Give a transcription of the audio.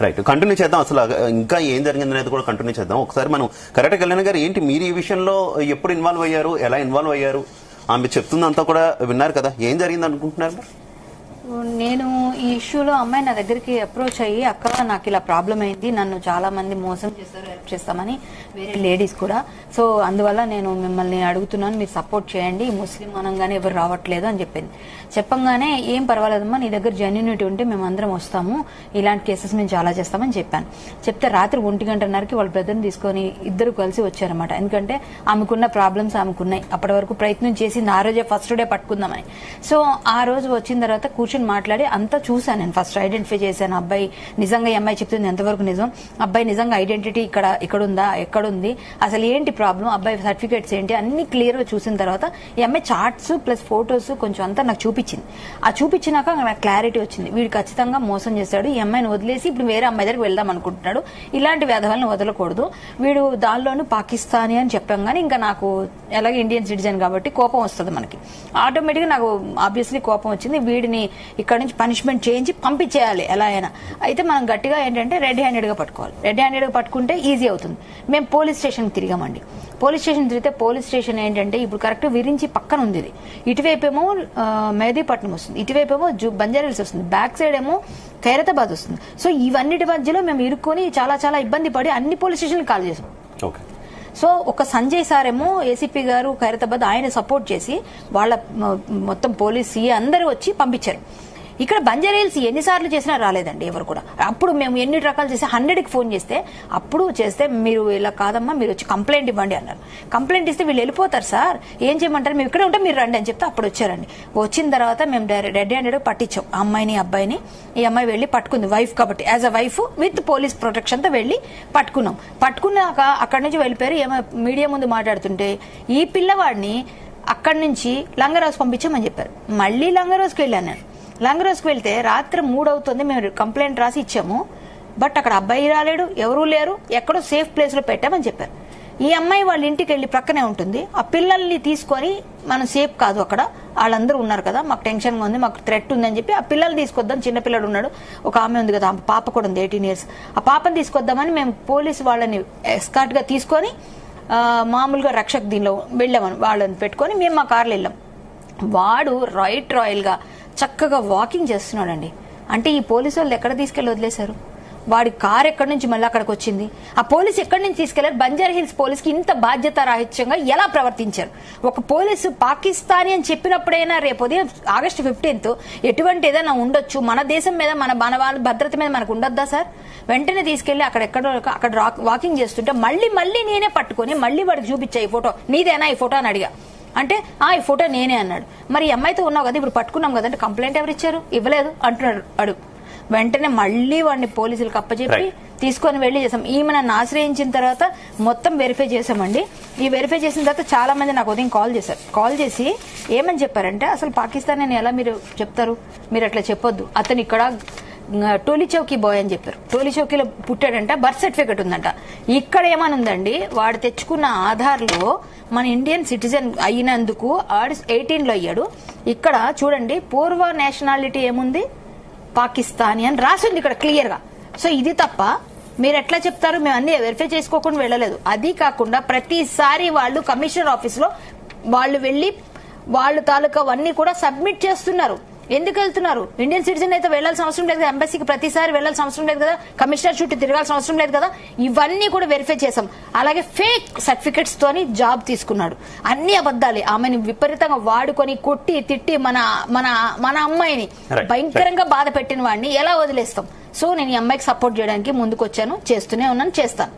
Right, continue చేద్దాం. అసలు ఇంకా ఏం జరిగింది అనేది కూడా కంటిన్యూ చేద్దాం. ఒకసారి మనం కరెక్ట్ కళ్యాణ్ గారు, ఏంటి మీరు ఈ విషయంలో ఎప్పుడు ఇన్వాల్వ్ అయ్యారు, ఎలా ఇన్వాల్వ్ అయ్యారు? ఆమె చెప్తుందంతా కూడా విన్నారు కదా, ఏం జరిగింది అనుకుంటున్నారు? నేను ఈ ఇష్యూలో అమ్మాయి నా దగ్గరికి అప్రోచ్ అయ్యి, అక్క నాకు ఇలా ప్రాబ్లం అయింది, నన్ను చాలా మంది మోసం చేస్తారు, హెల్ప్ చేస్తామని వేరే లేడీస్ కూడా, సో అందువల్ల నేను మిమ్మల్ని అడుగుతున్నాను, మీరు సపోర్ట్ చేయండి, ముస్లిం అనగానే ఎవరు రావట్లేదు అని చెప్పింది. చెప్పంగానే ఏం పర్వాలేదమ్మా, నీ దగ్గర జెన్యూనిటీ ఉంటే మేము అందరం వస్తాము, ఇలాంటి కేసెస్ మేము చాలా చేస్తామని చెప్పాను. చెప్తే రాత్రి 1:30కి వాళ్ళ బ్రదర్ని తీసుకొని ఇద్దరు కలిసి వచ్చారన్నమాట. ఎందుకంటే ఆమెకున్న ప్రాబ్లమ్స్ ఆమెకున్నాయి, అప్పటి వరకు ప్రయత్నం చేసింది ఆ రోజే ఫస్ట్ డే పట్టుకుందామని. సో ఆ రోజు వచ్చిన తర్వాత కూర్చొని మాట్లాడి అంతా చూసాను. నేను ఫస్ట్ ఐడెంటిఫై చేశాను, అబ్బాయి నిజంగా ఈ అమ్మాయి చెప్తుంది ఎంతవరకు నిజం, అబ్బాయి నిజంగా ఐడెంటిటీ ఇక్కడుందా, ఎక్కడుంది, అసలు ఏంటి ప్రాబ్లం, అబ్బాయి సర్టిఫికేట్స్ ఏంటి, అన్ని క్లియర్ గా చూసిన తర్వాత ఈ అమ్మాయి చార్ట్స్ ప్లస్ ఫోటోస్ కొంచెం అంతా నాకు చూపించింది. ఆ చూపించినాక నాకు క్లారిటీ వచ్చింది, వీడు ఖచ్చితంగా మోసం చేశాడు, ఈ అమ్మాయిని వదిలేసి ఇప్పుడు వేరే అమ్మాయి దగ్గరికి వెళ్దాం అనుకుంటున్నాడు, ఇలాంటి వేధవాళ్ళని వదలకూడదు, వీడు దానిలోనూ పాకిస్తానీ అని చెప్పాం. కానీ ఇంకా నాకు ఎలాగే ఇండియన్ సిటిజన్ కాబట్టి కోపం వస్తుంది మనకి, ఆటోమేటిక్ గా నాకు ఆబ్వియస్లీ కోపం వచ్చింది. వీడిని ఇక్కడ నుంచి పనిష్మెంట్ చేయించి పంపించేయాలి ఎలా అయినా. అయితే మనం గట్టిగా ఏంటంటే రెడ్ హ్యాండెడ్ గా పట్టుకోవాలి. రెడ్ హ్యాండెడ్ గా పట్టుకుంటే ఈజీ అవుతుంది. మేము పోలీస్ స్టేషన్ తిరిగామండి. పోలీస్ స్టేషన్ తిరిగితే పోలీస్ స్టేషన్ ఏంటంటే ఇప్పుడు కరెక్ట్ విరించి పక్కన ఉంది ఇది. ఇటువైపేమో మెహదీపట్నం వస్తుంది, ఇటువైపేమో బంజారాహిల్స్ వస్తుంది, బ్యాక్ సైడ్ ఏమో ఖైరతాబాద్ వస్తుంది. సో ఇవన్నిటి మధ్యలో మేము ఇరుక్కొని చాలా చాలా ఇబ్బంది పడి అన్ని పోలీస్ స్టేషన్ కాల్ చేసాం. సో ఒక సంజయ్ సార్ ఏమో ఏసీపీ గారు ఖైరతాబాద్, ఆయన సపోర్ట్ చేసి వాళ్ళ మొత్తం పోలీస్ అందరూ వచ్చి పంపించారు. ఇక్కడ బంజారాహిల్స్ ఎన్నిసార్లు చేసినా రాలేదండి ఎవరు కూడా. అప్పుడు మేము ఎన్ని రకాలు చేసి 100కి ఫోన్ చేస్తే, అప్పుడు చేస్తే మీరు ఇలా కాదమ్మా మీరు వచ్చి కంప్లైంట్ ఇవ్వండి అన్నారు. కంప్లైంట్ ఇస్తే వీళ్ళు వెళ్ళిపోతారు సార్, ఏం చేయమంటారు, మేము ఇక్కడే ఉంటే మీరు రండి అని చెప్తే అప్పుడు వచ్చారండి. వచ్చిన తర్వాత మేము రెడ్ హ్యాండెడ్ పట్టించాం ఆ అమ్మాయిని అబ్బాయిని. ఈ అమ్మాయి వెళ్లి పట్టుకుంది, వైఫ్ కాబట్టి as a wife with police protection తో వెళ్లి పట్టుకున్నాం. పట్టుకున్నాక అక్కడి నుంచి వెళ్ళిపోయారు. మీడియా ముందు మాట్లాడుతుంటే ఈ పిల్లవాడిని అక్కడి నుంచి లంగరాజు పంపించామని చెప్పారు. మళ్ళీ లంగరాజుకి వెళ్ళాను నేను. లంగరోజ్కి వెళ్తే రాత్రి 3 అవుతుంది, మేము కంప్లైంట్ రాసి ఇచ్చాము, బట్ అక్కడ అబ్బాయి రాలేడు, ఎవరూ లేరు, ఎక్కడో సేఫ్ ప్లేస్ లో పెట్టామని చెప్పారు. ఈ అమ్మాయి వాళ్ళ ఇంటికి వెళ్లి ప్రక్కనే ఉంటుంది, ఆ పిల్లల్ని తీసుకొని మనం సేఫ్ కాదు అక్కడ, వాళ్ళందరూ ఉన్నారు కదా, మాకు టెన్షన్ గా ఉంది, మాకు థ్రెట్ ఉందని చెప్పి ఆ పిల్లల్ని తీసుకొద్దాం, చిన్నపిల్లడు ఉన్నాడు, ఒక ఆమె ఉంది కదా, ఆ పాప కూడా ఉంది 18 years, ఆ పాపని తీసుకొద్దామని మేము పోలీసు వాళ్ళని ఎస్కార్ట్ గా తీసుకొని మామూలుగా రక్షక్ దీనిలో వెళ్ళామని వాళ్ళని పెట్టుకొని మేము మా కార్లో వెళ్ళాం. వాడు రాయల్ గా చక్కగా వాకింగ్ చేస్తున్నాడండి. అంటే ఈ పోలీసు వాళ్ళు ఎక్కడ తీసుకెళ్లి వదిలేశారు, వాడి కార్ ఎక్కడి నుంచి మళ్ళీ అక్కడికి వచ్చింది, ఆ పోలీసు ఎక్కడి నుంచి తీసుకెళ్లారు, బంజారాహిల్స్ పోలీసుకి ఇంత బాధ్యత రాహిత్యంగా ఎలా ప్రవర్తించారు. ఒక పోలీసు పాకిస్తానీ అని చెప్పినప్పుడైనా రేపు ఉదయం August 15th ఎటువంటి ఏదైనా ఉండొచ్చు, మన దేశం మీద మన వాళ్ళ భద్రత మీద మనకు ఉండొద్దా సార్? వెంటనే తీసుకెళ్లి అక్కడ వాకింగ్ చేస్తుంటే మళ్ళీ నేనే పట్టుకొని మళ్ళీ వాడికి చూపించా, ఈ ఫోటో నీదేనా ఈ ఫోటో అని అడిగా. అంటే ఈ ఫోటో నేనే అన్నాడు. మరి ఈ అమ్మాయితో ఉన్నావు కదా, ఇప్పుడు పట్టుకున్నాం కదంటే కంప్లైంట్ ఎవరు ఇచ్చారు, ఇవ్వలేదు అంటున్నాడు అడుగు. వెంటనే మళ్ళీ వాడిని పోలీసులకు అప్పచెప్పి తీసుకొని వెళ్లి చేసాం. ఈమె నన్ను ఆశ్రయించిన తర్వాత మొత్తం వెరిఫై చేసామండి. ఈ వెరిఫై చేసిన తర్వాత చాలా మంది నాకు ఉదయం కాల్ చేశారు. కాల్ చేసి ఏమని చెప్పారంటే, అసలు పాకిస్తాన్ అని ఎలా మీరు చెప్తారు, మీరు అట్లా చెప్పొద్దు, అతను ఇక్కడ టోలీ చౌకీ బాయ్ అని చెప్పారు, టోలీ చౌకీలో పుట్టాడంట, బర్త్ సర్టిఫికెట్ ఉందంట. ఇక్కడ ఏమని ఉందండి, వాడు తెచ్చుకున్న ఆధార్లో మన ఇండియన్ సిటిజన్ అయినందుకు 18లో అయ్యాడు. ఇక్కడ చూడండి పూర్వ నేషనాలిటీ ఏముంది, పాకిస్తానీ అని రాసింది ఇక్కడ క్లియర్ గా. సో ఇది తప్ప మీరు ఎట్లా చెప్తారు, మేము అన్ని వెరిఫై చేసుకోకుండా వెళ్ళలేదు. అది కాకుండా ప్రతిసారి వాళ్ళు కమిషనర్ ఆఫీస్ లో వాళ్ళు వెళ్లి వాళ్ళు తాలూకా అన్ని కూడా సబ్మిట్ చేస్తున్నారు. ఎందుకు వెళ్తున్నారు, ఇండియన్ సిటిజన్ అయితే వెళ్లాల్సిన అవసరం లేదు కదా, ఎంబసీకి ప్రతిసారి వెళ్లాల్సిన అవసరం లేదు కదా, కమిషనర్ చుట్టూ తిరగాల్సిన అవసరం లేదు కదా. ఇవన్నీ కూడా వెరిఫై చేసాం. అలాగే ఫేక్ సర్టిఫికెట్స్ తోని జాబ్ తీసుకున్నాడు, అన్ని అబద్దాలే. ఆమెను విపరీతంగా వాడుకొని కొట్టి తిట్టి మన అమ్మాయిని భయంకరంగా బాధ పెట్టిన వాడిని ఎలా వదిలేస్తాం. సో నేను ఈ అమ్మాయికి సపోర్ట్ చేయడానికి ముందుకు వచ్చాను, చేస్తూనే ఉన్నాను, చేస్తాను.